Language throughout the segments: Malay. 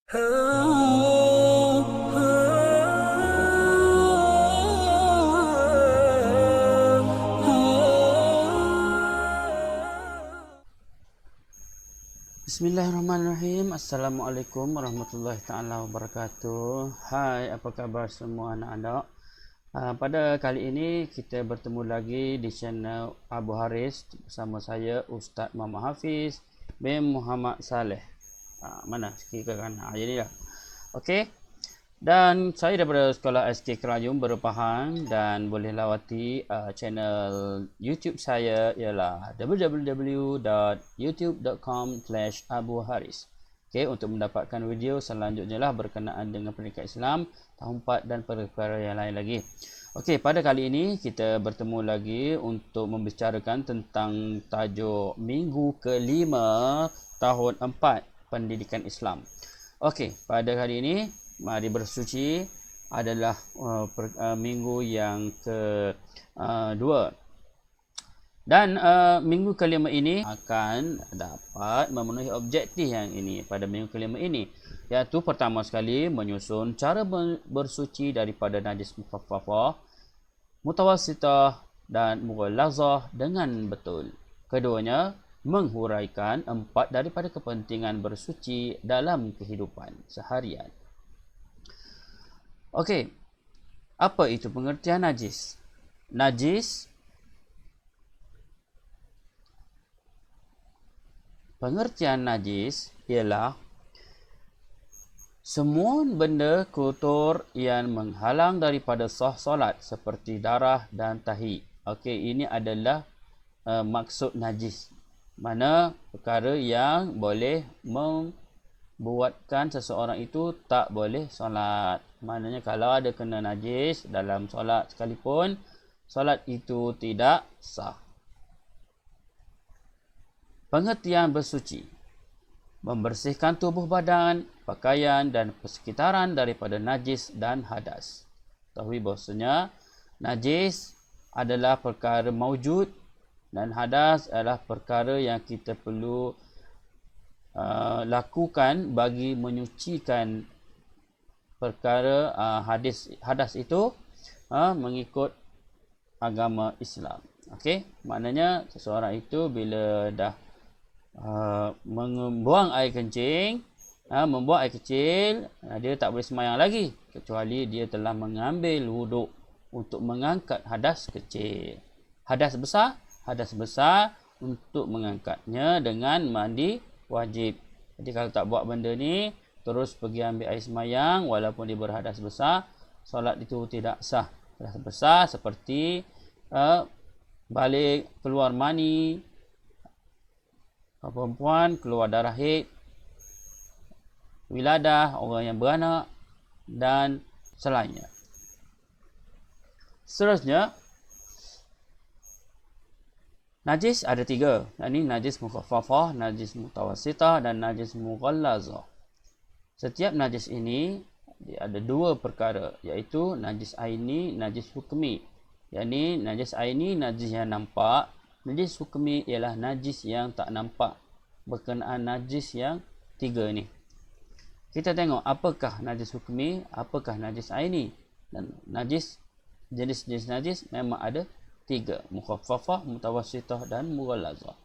Bismillahirrahmanirrahim. Assalamualaikum warahmatullahi taala wabarakatuh. Hai, apa khabar semua anak-anak? Pada kali ini kita bertemu lagi di channel Abu Haris bersama saya Ustaz Muhammad Hafiz bin Muhammad Saleh. Mana sikit kan? Jadi dah. Okey. Dan saya daripada Sekolah SK Kerajum Berpahang dan boleh lawati channel YouTube saya ialah www.youtube.com/abuharis. Okey, untuk mendapatkan video selanjutnya lah berkenaan dengan pendidikan Islam, tahun 4 dan perkara yang lain lagi. Okey, pada kali ini kita bertemu lagi untuk membicarakan tentang tajuk minggu kelima tahun 4 pendidikan Islam. Okey, pada hari ini mari bersuci adalah minggu yang kedua. Dan minggu kelima ini akan dapat memenuhi objektif yang ini pada minggu kelima ini, iaitu pertama sekali menyusun cara bersuci daripada najis mukhaffafah, mutawassitah dan mughallazah dengan betul. Keduanya menghuraikan 4 daripada kepentingan bersuci dalam kehidupan seharian. Okey, apa itu pengertian najis? Pengertian najis ialah semua benda kotor yang menghalang daripada sah solat seperti darah dan tahi. Okey, ini adalah maksud najis. Mana perkara yang boleh membuatkan seseorang itu tak boleh solat. Maknanya kalau ada kena najis dalam solat sekalipun, solat itu tidak sah. Pengertian bersuci: membersihkan tubuh badan, pakaian dan persekitaran daripada najis dan hadas. Ketahui bahasanya najis adalah perkara maujud dan hadas adalah perkara yang kita perlu lakukan bagi menyucikan perkara hadas itu mengikut agama Islam. Okey, maknanya seseorang itu bila dah membuang air kencing, membuang air kecil, dia tak boleh sembahyang lagi kecuali dia telah mengambil wuduk untuk mengangkat hadas kecil. Hadas besar untuk mengangkatnya dengan mandi wajib. Jadi kalau tak buat benda ni, terus pergi ambil air sembahyang walaupun dia berhadas besar, solat itu tidak sah. Hadas besar seperti balik keluar mani, perempuan keluar darah haid, wiladah, orang yang beranak dan selainnya. Seterusnya, najis ada 3. Ini najis mukhaffafah, najis mutawassitah dan najis mughallazah. Setiap najis ini ada 2 perkara, iaitu najis aini, najis hukmi. Yakni najis aini najis yang nampak, najis hukmi ialah najis yang tak nampak. Berkenaan najis yang 3 ni, kita tengok apakah najis hukmi, apakah najis aini. Dan jenis-jenis najis memang ada 3, mukhaffafah, mutawassitah dan mughallazah.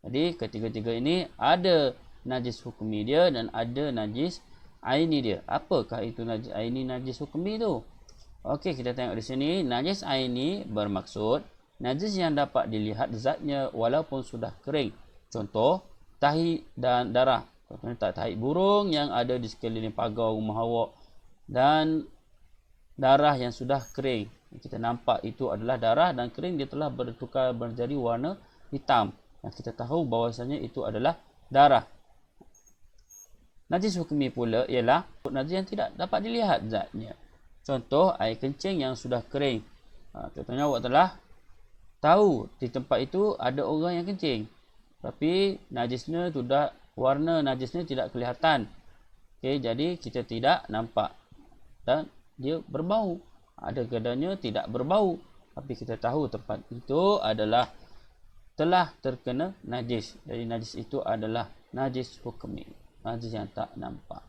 Jadi ketiga-tiga ini ada najis hukmi dia dan ada najis aini dia. Apakah itu najis aini, najis hukmi tu? Okey, kita tengok di sini. Najis aini bermaksud najis yang dapat dilihat zatnya walaupun sudah kering. Contoh, tahi dan darah. Contohnya tahi burung yang ada di sekeliling pagar rumah awak dan darah yang sudah kering. Kita nampak itu adalah darah dan kering, dia telah bertukar menjadi warna hitam. Yang kita tahu bahawasanya itu adalah darah. Najis hukmi pula ialah najis yang tidak dapat dilihat zatnya. Contoh, air kencing yang sudah kering. Contohnya awak telah tahu di tempat itu ada orang yang kencing, tapi najisnya sudah, warna najisnya tidak kelihatan. Okey, jadi kita tidak nampak dan dia berbau. Ada keadaannya tidak berbau, tapi kita tahu tempat itu adalah telah terkena najis. Jadi najis itu adalah najis hukmi, najis yang tak nampak.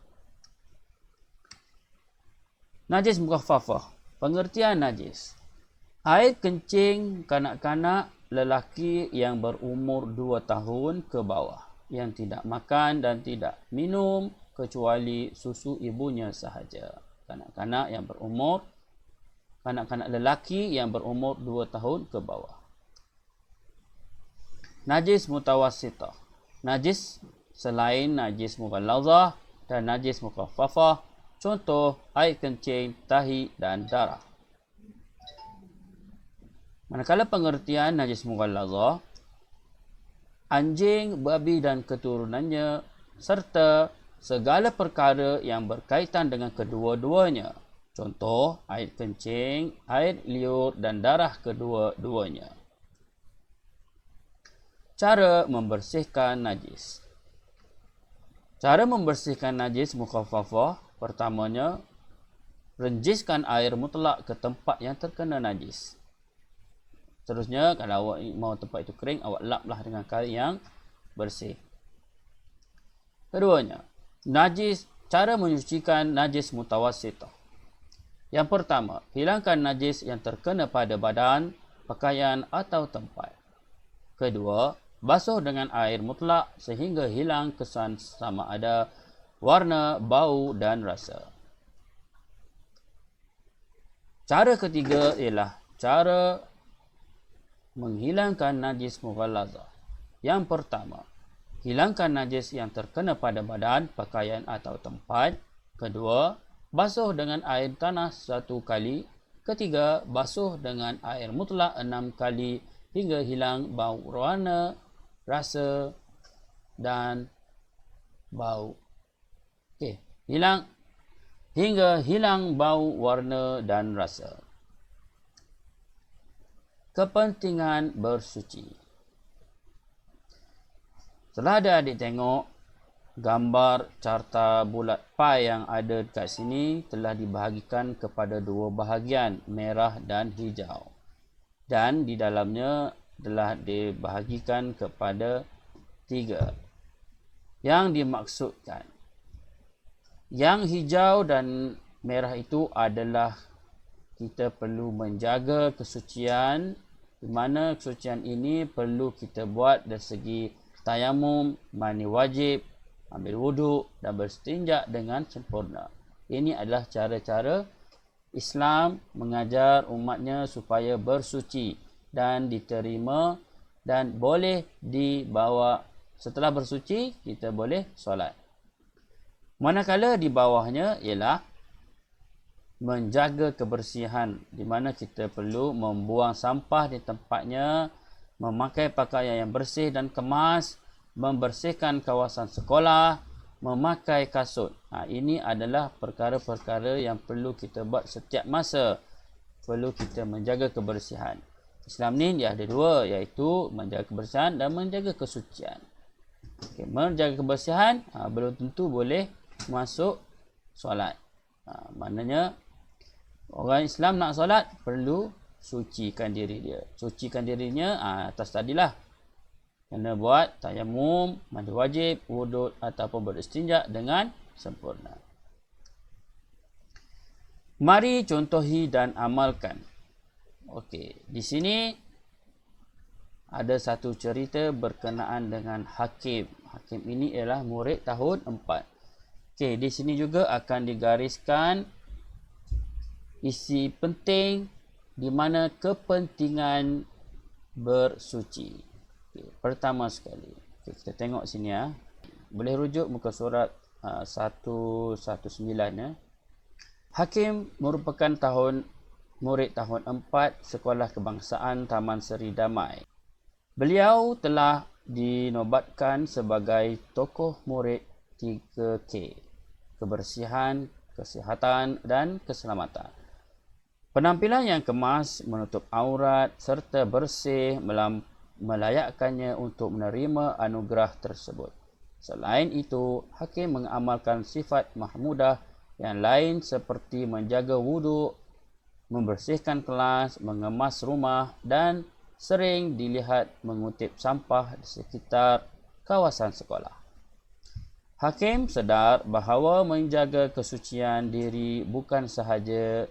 Najis mukhaffafah. Pengertian najis. Air kencing kanak-kanak lelaki yang berumur 2 tahun ke bawah, yang tidak makan dan tidak minum kecuali susu ibunya sahaja. Kanak-kanak lelaki yang berumur 2 tahun ke bawah. Najis mutawassithah. Najis selain najis mughallazah dan najis mukhaffafah, contoh air kencing, tahi dan darah. Manakala pengertian najis mughallazah, anjing, babi dan keturunannya serta segala perkara yang berkaitan dengan kedua-duanya. Contoh air kencing, air liur dan darah kedua-duanya. Cara membersihkan najis. Cara membersihkan najis mukhaffafah, pertamanya, renjiskan air mutlak ke tempat yang terkena najis. Seterusnya, kalau awak mahu tempat itu kering, awak laplah dengan kain yang bersih. Keduanya, cara menyucikan najis mutawassithah. Yang pertama, hilangkan najis yang terkena pada badan, pakaian atau tempat. Kedua, basuh dengan air mutlak sehingga hilang kesan sama ada warna, bau dan rasa. Cara ketiga ialah cara menghilangkan najis mughallazah. Yang pertama, hilangkan najis yang terkena pada badan, pakaian atau tempat. Kedua, basuh dengan air tanah 1 kali. Ketiga, basuh dengan air mutlak 6 kali hingga hilang bau, warna, rasa dan bau. Hingga hilang bau, warna dan rasa. Kepentingan bersuci. Setelah adik-adik tengok gambar carta bulat pai yang ada dekat sini, telah dibahagikan kepada 2 bahagian, merah dan hijau. Dan di dalamnya telah dibahagikan kepada 3. Yang dimaksudkan, yang hijau dan merah itu adalah kita perlu menjaga kesucian, di mana kesucian ini perlu kita buat dari segi tayamum, mandi wajib, ambil wuduk dan berstinja dengan sempurna. Ini adalah cara-cara Islam mengajar umatnya supaya bersuci dan diterima dan boleh dibawa. Setelah bersuci, kita boleh solat. Manakala di bawahnya ialah menjaga kebersihan, di mana kita perlu membuang sampah di tempatnya, memakai pakaian yang bersih dan kemas, membersihkan kawasan sekolah, memakai kasut. Ini adalah perkara-perkara yang perlu kita buat setiap masa. Perlu kita menjaga kebersihan. Islam ni dia ada 2, iaitu menjaga kebersihan dan menjaga kesucian. Menjaga kebersihan belum tentu boleh masuk solat. Maknanya orang Islam nak solat perlu sucikan diri dia. Sucikan dirinya atas tadilah. Kena buat tayamum, mandi wajib, wuduk ataupun beristinja dengan sempurna. Mari contohi dan amalkan. Di sini ada satu cerita berkenaan dengan Hakim. Hakim ini ialah murid tahun 4. Di sini juga akan digariskan isi penting di mana kepentingan bersuci. Pertama sekali, kita tengok sini boleh rujuk muka surat 119 Hakim merupakan murid tahun 4 Sekolah Kebangsaan Taman Seri Damai. Beliau telah dinobatkan sebagai tokoh murid 3K, kebersihan, kesihatan dan keselamatan. Penampilan yang kemas, menutup aurat serta bersih melayakkannya untuk menerima anugerah tersebut. Selain itu, Hakim mengamalkan sifat mahmudah yang lain seperti menjaga wuduk, membersihkan kelas, mengemas rumah dan sering dilihat mengutip sampah di sekitar kawasan sekolah. Hakim sedar bahawa menjaga kesucian diri bukan sahaja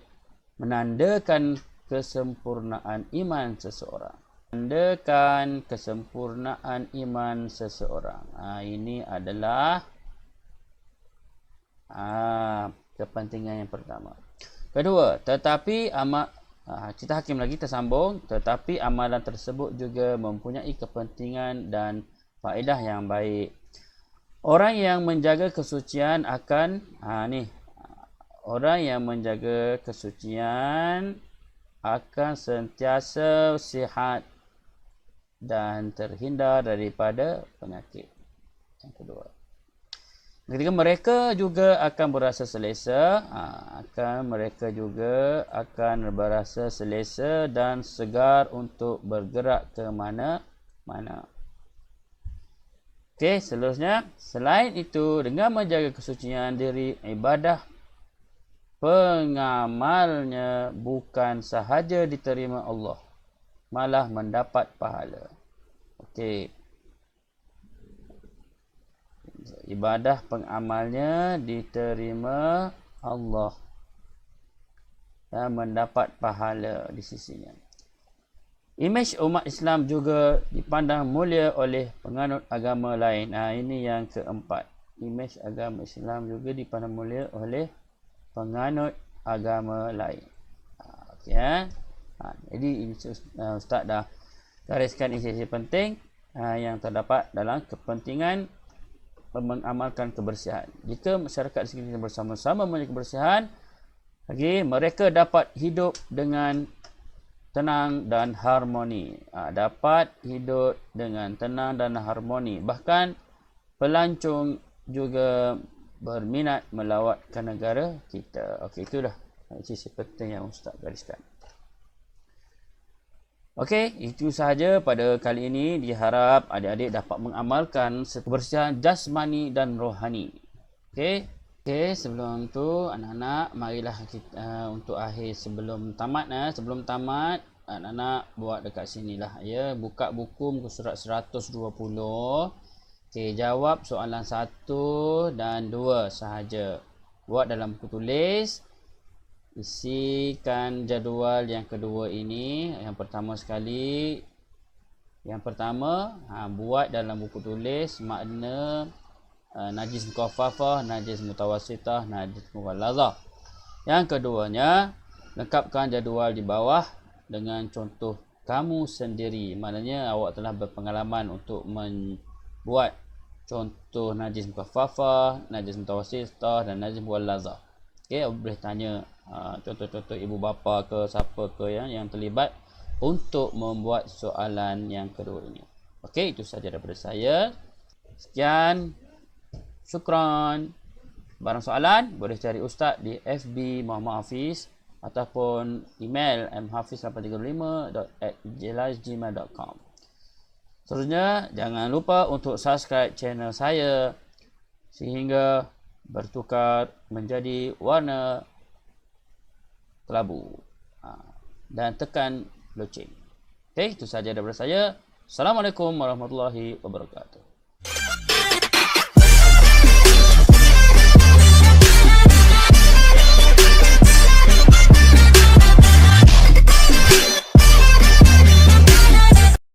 menandakan kesempurnaan iman seseorang. Menandakan kesempurnaan iman seseorang. Ini adalah kepentingan yang pertama. Kedua, tetapi cerita hakim lagi tersambung, tetapi amalan tersebut juga mempunyai kepentingan dan faedah yang baik. Orang yang menjaga kesucian akan orang yang menjaga kesucian akan sentiasa sihat dan terhindar daripada penyakit. Yang kedua, ketika mereka juga akan berasa selesa, mereka juga akan berasa selesa dan segar untuk bergerak ke mana-mana. Okey, seterusnya, selain itu, dengan menjaga kesucian diri, ibadah pengamalnya bukan sahaja diterima Allah, malah mendapat pahala. Okey. Ibadah pengamalnya diterima Allah dan mendapat pahala di sisinya. Imej umat Islam juga dipandang mulia oleh penganut agama lain. Ini yang keempat. Imej agama Islam juga dipandang mulia oleh penganut agama lain. Okey. Jadi Ustaz dah gariskan isi-isi penting yang terdapat dalam kepentingan mengamalkan kebersihan. Jika masyarakat sekitar bersama-sama menjaga kebersihan, mereka dapat hidup dengan tenang dan harmoni. Dapat hidup dengan tenang dan harmoni. Bahkan pelancong juga berminat melawatkan negara kita. Okey, itulah sisi penting yang Ustaz gariskan. Okey, itu sahaja pada kali ini. Diharap adik-adik dapat mengamalkan kebersihan jasmani dan rohani. Okey, sebelum tu anak-anak, marilah kita untuk akhir sebelum tamat anak-anak buat dekat sinilah ya, buka buku muka surat 120. Okey, jawab soalan 1 dan 2 sahaja. Buat dalam buku tulis. Isikan jadual yang kedua ini. Yang pertama sekali, buat dalam buku tulis makna najis mukhaffafah, najis mutawassithah, najis mughallazah. Yang keduanya, lengkapkan jadual di bawah dengan contoh kamu sendiri. Maknanya awak telah berpengalaman untuk membuat contoh najis mukhaffafah, najis mutawassithah dan najis mughallazah. Okey, boleh tanya contoh-contoh ibu bapa ke siapa ke yang terlibat untuk membuat soalan yang kedua ini. Okey, itu sahaja daripada saya. Sekian. Syukran. Barang soalan boleh cari Ustaz di FB Muhammad Hafiz ataupun email mhafiz835@gmail.com. Seterusnya, jangan lupa untuk subscribe channel saya sehingga bertukar menjadi warna kelabu dan tekan loceng. Okey, itu sahaja daripada saya. Assalamualaikum warahmatullahi wabarakatuh.